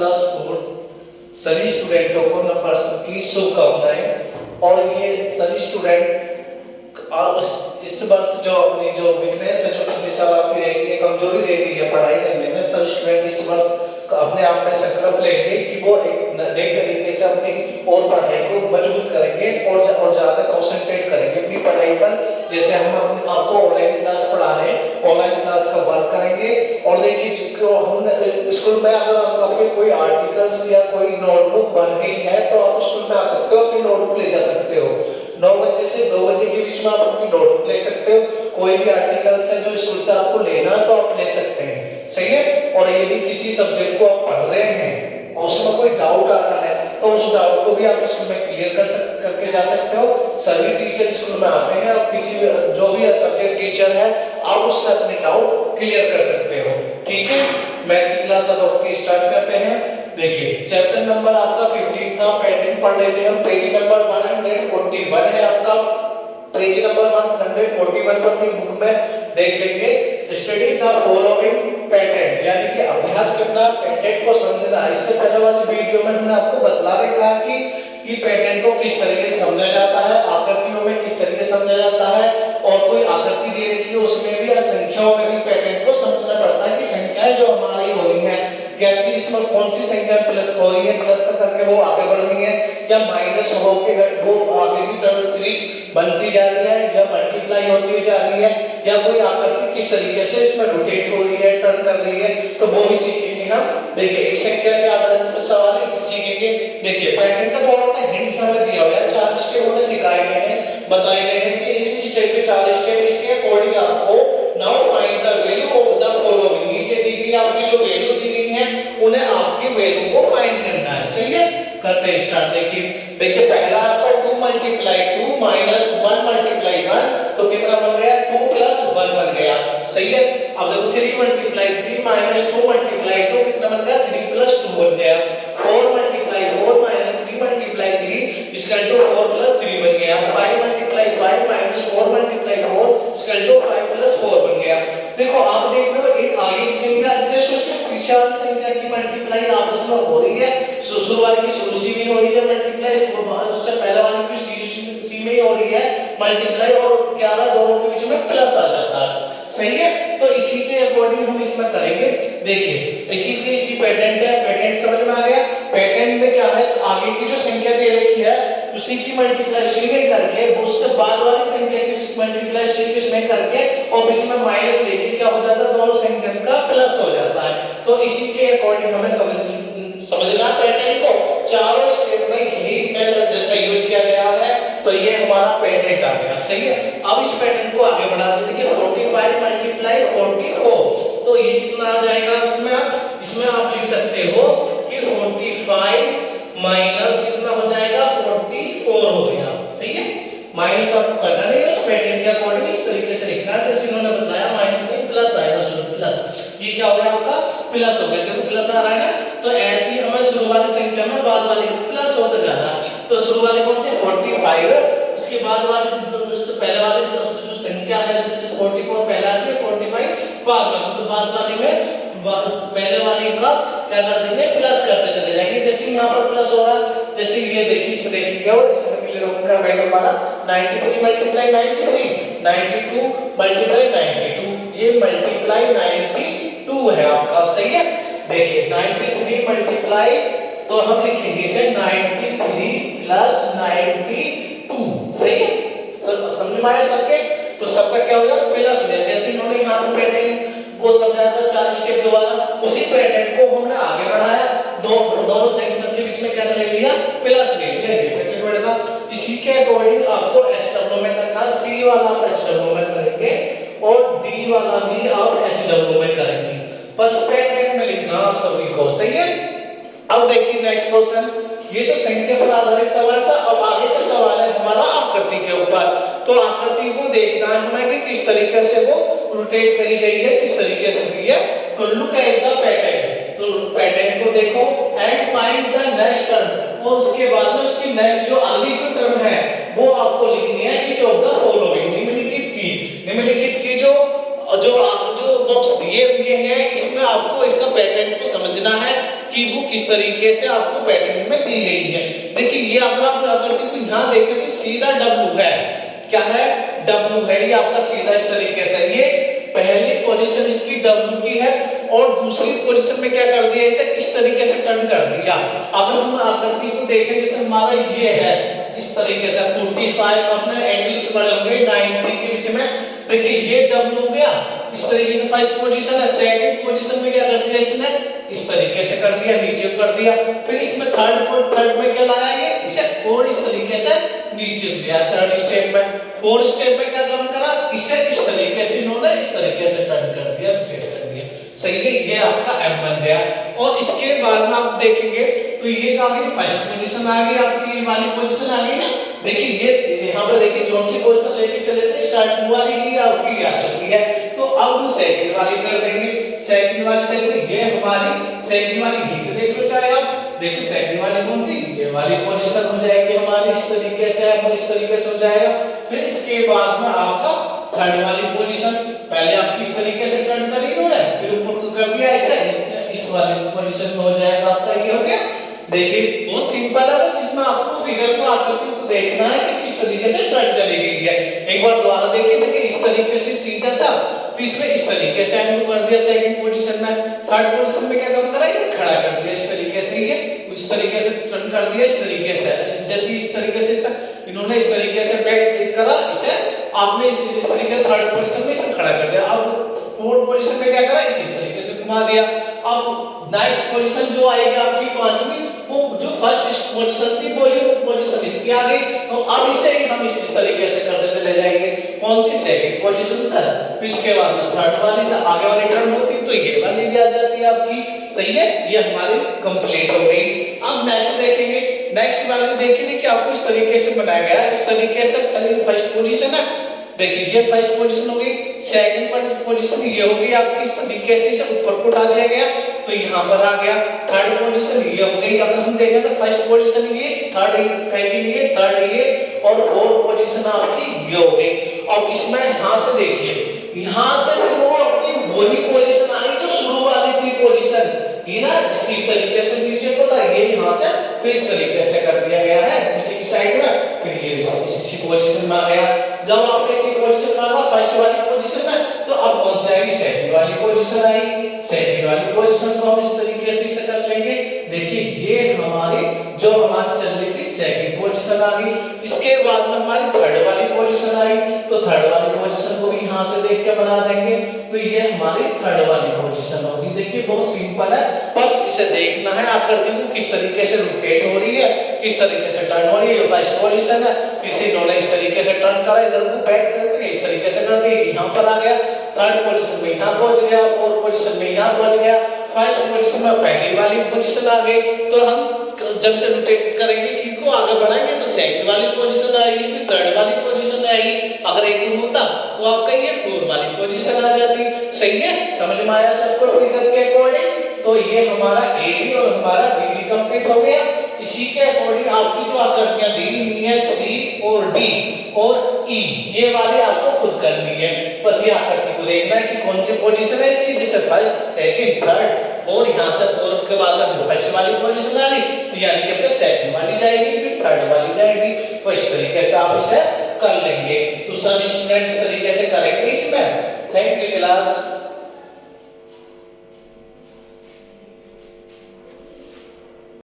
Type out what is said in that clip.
Class 4 सभी स्टूडेंटों को नववर्ष की शुभकामनाएं। और ये सभी स्टूडेंट इस वर्ष जो अपनी जो वीकनेस है, जो पिछले साल आपकी रह गई है, कमजोरी रह गई है पढ़ाई करने में, सभी स्टूडेंट इस वर्ष अपने आप में संकल्प लेंगे कि वो एक नए तरीके से अपनी और पढ़ाई को मजबूत करेंगे और ज्यादा कंसंट्रेट करेंगे अपनी पढ़ाई पर। जैसे हम अपने आपको ऑनलाइन क्लास पढ़ा रहे हैं, ऑनलाइन क्लास का वर्क करेंगे। और देखिए हम स्कूल में अगर आपके कोई आर्टिकल्स या कोई नोटबुक बन गई है तो आप स्कूल में आ सकते हो, अपनी नोटबुक ले जा सकते हो। 9 बजे से 2 बजे के बीच में आप अपनी नोटबुक ले सकते हो। कोई भी आर्टिकल्स है जो स्कूल से आपको लेना है तो आप ले सकते हैं, सही है। और यदि किसी सब्जेक्ट को आप पढ़ रहे हैं और उसमें कोई डाउट आ रहा है तो उस डाउट को भी आप स्कूल में क्लियर करके जा सकते हो। सभी टीचर स्कूल में आते हैं, आप किसी जो भी सब्जेक्ट टीचर है आप उससे अपने डाउट क्लियर कर सकते हो, ठीक है। मैथ की क्लास अब आपकी स्टार्ट करते हैं। देखिए चैप्टर नंबर आपका 15 था, पैटर्न पढ़ रहे थे हम। पेज नंबर 141 है आपका, पेज नंबर 141 पर अपनी बुक में देख लेंगे। स्टडी द फॉलोइंग पैटर्न, यानी कि अभ्यास करना, पैटर्न को समझना। इससे पहले वाली वीडियो में हमने आपको बतला रखा है कि पैटर्न को किस तरीके से समझा जाता है, आकृतियों में किस तरीके से समझा जाता है। और कोई आकृति दे रखी है उसमें भी, संख्याओं में भी पैटर्न को समझना पड़ता है कि संख्याएं जो हमारी हो रही है, क्या चीज इसमें कौन सी संख्या प्लस हो रही है, प्लस का करके वो आगे बढ़ रही है, या माइनस होके वो आगे की टर्म सीरीज बनती जा रही है, या मल्टीप्लाई होती जा रही है, या कोई आकृति किस तरीके से इसमें रोटेट हो रही है, टर्न कर रही है, तो वो भी सीखेंगे हम। देखिए एक संख्या के आधार पर सवाल है, सीखेंगे। देखिए पैटर्न का थोड़ा सा हिंट्स हमें दिया हुआ है, 4 स्टेप हमें सिखाए गए हैं, बताए गए हैं कि इस स्टेप के 4 स्टेप, इसके अकॉर्डिंग आपको now find the value of the following. नीचे दी गई आपकी जो वैल्यू दी गई है उन्हें आपकी वैल्यू को फाइंड करना है, सही है। करते हैं स्टार्ट। देखिए पहला आपका 2 मल्टीप्लाई 2 माइनस 1 मल्टीप्लाई 1, तो कितना बन गया, 2 प्लस 1 बन गया, सही है। अब देखो 3 मल्टीप्लाई 3 माइनस 2 मल्टीप्लाई 2 कितना बन गया, 3 प्लस 2 बन गया। 4 multiply 4 minus 3 multiply 3 equal to 4 plus 3 बन गया। 5 multiply 5 minus 4 multiply 4 equal to 5 plus 4 बन गया। देखो आप देख रहे हो एक आगे की संख्या जस्ट उसके पीछे वाली संख्या की मल्टीप्लाई आपस में हो रही है। शुरू वाली की शुरू सी में हो रही है मल्टीप्लाई, उससे पहले वाली की सी में हो रही है मल्टीप्लाई, और 11 दोनों के बीच में प्लस आ जाता है, सही है। तो इसी के अकॉर्डिंग हम इसमें करेंगे। देखिए इसी पैटर्न है, पैटर्न समझ में आ गया। पैटर्न में क्या है, आगे की जो संख्या दे रखी है उसी की मल्टीप्लाई उसी में करके, उससे बाद वाली संख्या की मल्टीप्लाई उसी में करके, और बीच में माइनस लेके क्या हो जाता है, दोनों संख्या का प्लस हो जाता है। तो इसी के अकॉर्डिंग हमें समझना पैटर्न को। चारों स्टेप में यही मेथड का यूज किया गया है, तो ये हमारा पैटर्न आ गया, सही है। अब इस पैटर्न को आगे बढ़ा देते हैं। 45 मल्टीप्लाई 44, तो ये कितना आ जाएगा, इसमें आप लिख सकते हो कि 45 माइनस कितना हो जाएगा, 44 हो गया, सही है। माइनस आपको करना नहीं है, उस पैटर्न के अकॉर्डिंग इस तरीके से लिखना है जैसे इन्होंने बताया। माइनस में प्लस आएगा, प्लस, ये क्या हो गया आपका, प्लस हो गया। देखो प्लस आ रहा है ना, तो ऐसे ही हमें शुरू वाली संख्या में बाद वाली का प्लस होता जाता है। तो शुरू वाले कौन से 45, उसके बाद वाली उससे पहले वाली जो संख्या है 44 पहले आती है, 45 बाद में, तो बाद वाली में पहले वाली का क्या कर देंगे, प्लस करते चले जाएंगे। जैसे यहाँ पर प्लस हो रहा, जैसे ये देखिए इसे देखिए, और इसमें क्लियर होगा वैल्यू हमारा 93 मल्टीप्लाई 93, 92 मल्टीप्लाई 92, ये मल्टीप्लाई 92 है आपका, सही है। देखिए 93 मल्टीप्लाई, तो हम लिखेंगे इसे 93 प्लस 92, सही है। समझ में आया सबके, तो सबका क्या हो जाएगा, प्लस हो जाएगा। जैसे इन्होंने यहाँ पर पैटर्न को समझाया था 4 स्टेप द्वारा, उसी पैटर्न को हमने आगे बढ़ाया, दोनों संख्या के बीच में क्या ले लिया, प्लस ले लिया, ये पैटर्न बढ़ेगा। इसी के अकॉर्डिंग आपको HW में करना, C वाला आप HW में करेंगे और D वाला भी आप HW में करेंगे, बस पैटर्न में लिखना आप सभी को, सही है। अब देखिए नेक्स्ट क्वेश्चन, ये तो संख्या पर आधारित सवाल था। अब आगे का सवाल है हमारा आकृति के ऊपर। तो आकृति को देखना है हमें कि किस तरीके से वो रोटेट करी गई है, किस तरीके से हुई है। तो लुक एट द पैटर्न, तो पैटर्न को देखो and find the next term, और उसके बाद में उसकी नेक्स्ट जो अगली जो टर्म है वो आपको लिखनी है। ईच ऑफ द फॉलोइंग, निम्नलिखित की जो बॉक्स दिए हुए हैं इसमें आपको इसका पैटर्न को समझना है कि वो किस तरीके से आपको पैटर्न में दी गई है। देखिए ये अगर आप आकृति को यहाँ देखें तो सीधा W है, क्या है, W है, ये आपका सीधा इस तरीके से, ये पहली पोजीशन इसकी W की है और दूसरी पोजीशन में क्या कर दिया, इसे इस तरीके से टर्न कर दिया। अगर हम आकृति को देखें जैसे हमारा ये है इस तरीके से 45 अपने एंगल के बड़े होंगे 90 के बीच में, देखिए ये W हो गया इस तरीके से फर्स्ट पोजीशन है। सेकंड पोजीशन में क्या कर दिया इसने, इस तरीके से कर दिया, नीचे कर दिया। फिर इसमें थर्ड में क्या लाया, ये इसे और इस तरीके से नीचे लिया थर्ड स्टेप में। फोर्थ स्टेप में क्या काम करा, इसे इस तरीके से इन्होंने इस तरीके से टर्न कर दिया, रोटेट कर दिया, सही है, ये आपका M बन गया। और इसके बाद में आप देखेंगे तो ये आ गई फर्स्ट पोजीशन आ गई आपकी, ये वाली पोजीशन आ गई ना। देखिए ये यहाँ पर देखिए कौन सी पोजीशन लेके चले थे, स्टार्टिंग वाली ही आपकी आ चुकी है। तो अब हम सेकंड वाली कर देंगे। सेकंड वाली देखो ये हमारी सेकंड वाली यहीं से देख लो, चाहे आप देखो सेकंड वाली कौन सी, ये वाली पोजीशन हो जाएगी हमारी इस तरीके से, अब इस तरीके से हो जाएगा। फिर इसके बाद में आपका थर्ड वाली पोजीशन, पहले आपकी इस तरीके से टर्न करी इन्होंने, फिर ऊपर को कर दिया ऐसे, इस वाली पोजीशन में हो जाएगा आपका, ये हो गया। देखिए बहुत सिंपल है, बस इसमें आपको फिगर को आकृति को देखना है कि किस तरीके से टर्न करी गई है। एक बार दोबारा देखिए, देखिए इस तरीके से सीधा था, फिर इसमें इस तरीके से एंगल कर दिया सेकंड पोजीशन में। थर्ड पोजीशन में क्या काम करा, इसे खड़ा कर दिया इस तरीके से, ये इस तरीके से टर्न कर दिया इस तरीके से, जैसे इस तरीके से इन्होंने इस तरीके से बैक करा, इसे आपने इस तरीके से थर्ड पोजीशन में इसे खड़ा कर दिया। अब फोर्थ पोजीशन में क्या करा, इसी तरीके से घुमा दिया। अब नेक्स्ट पोजीशन जो आएगी आपकी पांचवी, वो जो फर्स्ट पोजीशन थी वो ही पोजीशन इसकी आ गई। तो अब इसे हम इस तरीके से करते चले जाएंगे, कौन सी, सेकंड पोजीशन से। फिर इसके बाद में थर्ड वाली से आगे वाली टर्न होती तो ये वाली भी आ जाती है आपकी, सही है, ये हमारी कंप्लीट हो गई। अब नेक्स्ट देखेंगे, नेक्स्ट वाली देखेंगे कि आपको इस तरीके से बनाया गया है, इस तरीके से पहले फर्स्ट पोजीशन है, देखिए ये फर्स्ट पोजीशन हो गई। सेकंड पोजीशन ये हो गई आपकी, इस तरीके से इसे ऊपर को उठा दिया गया तो यहाँ पर आ गया। थर्ड पोजीशन ये हो गई, अगर हम देखें तो फर्स्ट पोजीशन ये, थर्ड सेकंड ये, थर्ड ये और फोर्थ पोजीशन आपकी ये हो गई। अब इसमें यहाँ से देखिए, यहाँ से फिर वो आपकी वही पोजीशन आ गई जो शुरू वाली थी पोजीशन, ये ना इसकी इस तरीके से नीचे को था, ये यहाँ से फिर इस तरीके से कर दिया गया है नीचे की साइड में, फिर ये इसी पोजीशन में आ गया। जब आप इसी पोजीशन में आगा फर्स्ट वाली पोजीशन में, तो अब कौन सी आएगी, सेकंड वाली पोजीशन आएगी। सेकंड वाली पोजीशन को हम इस तरीके से कर लेंगे। देखिए ये हमारी जो हमारी चल रही थी सेकंड पोजीशन आ गई। इसके बाद में हमारी थर्ड वाली पोजीशन आई, तो थर्ड वाली पोजीशन को भी यहाँ से देख के बना देंगे, तो ये हमारी थर्ड वाली पोजीशन होगी। देखिए बहुत सिंपल है, बस इसे देखना है आकृति को किस तरीके से रोटेट हो रही है, किस तरीके से टर्न हो रही है। फर्स्ट पोजीशन है, इसे इन्होंने इस तरीके से टर्न करा, इधर को बैक करके इस तरीके से कर दिया, यहाँ पर आ गया। थर्ड पोजीशन में यहाँ पहुंच गया, फोर्थ पोजीशन में यहाँ पहुंच गया, फर्स्ट पोजीशन में पहली वाली पोजीशन आ गई। तो हम जब से रोटेट करेंगे इसी को आगे बढ़ाएंगे तो सेकंड वाली पोजीशन आएगी, फिर थर्ड वाली पोजीशन आएगी। अगर एक होता तो आपका ये फोर्थ वाली पोजीशन आ जाती, सही है, समझ में आया सबको फिगर के अकॉर्डिंग। तो ये हमारा ए भी और हमारा बी भी कंप्लीट हो गया। इसी के अकॉर्डिंग आपकी जो आकृतियां दी हुई है सी और डी और ई, ये वाली आपको खुद करनी है। बस ये आकृति को देखना है कि कौन सी पोजीशन है इसकी, जैसे फर्स्ट सेकंड थर्ड और यहाँ से फोर्थ के बाद में फर्स्ट वाली पोजीशन आ रही, तो यानी कि अपने सेकंड वाली जाएगी, फिर थर्ड वाली जाएगी। तो इस तरीके से आप इसे कर लेंगे। तो सभी स्टूडेंट इस तरीके से करेंगे इसमें। Thank you class.